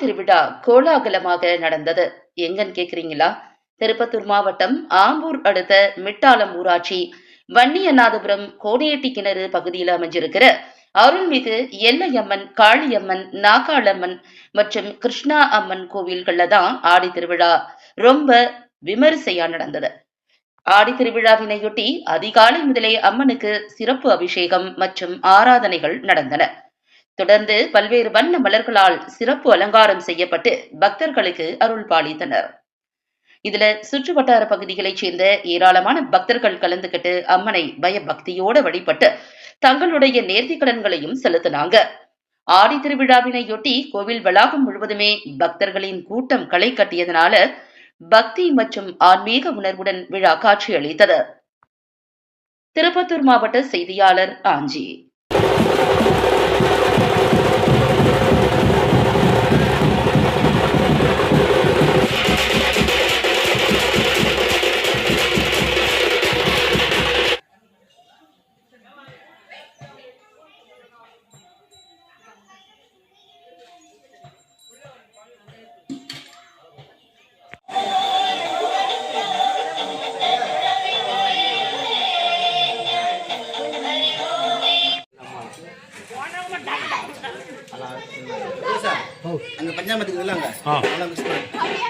திருவிழா கோலாகலமாக நடந்தது. எங்கன்னு கேக்குறீங்களா? திருப்பத்தூர் மாவட்டம் ஆம்பூர் அடுத்த மிட்டாலம் ஊராட்சி வன்னியநாதபுரம் கோடியேட்டி கிணறு பகுதியில் அமைஞ்சிருக்கிற அருள்மிகு எல்லையம்மன், காளியம்மன், நாகாளம்மன் மற்றும் கிருஷ்ணா அம்மன் கோவில்கள்ல தான் ஆடி திருவிழா ரொம்ப விமரிசையா நடந்தது. ஆடி திருவிழாவினையொட்டி அதிகாலை முதலே அம்மனுக்கு சிறப்பு அபிஷேகம் மற்றும் ஆராதனைகள் நடந்தன. தொடர்ந்து பல்வேறு வண்ண மலர்களால் சிறப்பு அலங்காரம் செய்யப்பட்டு பக்தர்களுக்கு அருள் பாலித்தனர். இதுல சுற்று வட்டார பகுதிகளைச் சேர்ந்த ஏராளமான பக்தர்கள் கலந்துகிட்டு அம்மனை பயபக்தியோட வழிபட்டு தங்களுடைய நேர்த்திக்கடன்களையும் செலுத்தினாங்க. ஆடி திருவிழாவினையொட்டி கோவில் வளாகம் முழுவதுமே பக்தர்களின் கூட்டம் களை கட்டியதனால பக்தி மற்றும் ஆன்மீக உணர்வுடன் விழா காட்சியளித்தது. திருப்பத்தூர் மாவட்ட செய்தியாளர் ஆஞ்சி. அங்க பஞ்சாமத்துக்கு இல்ல அங்க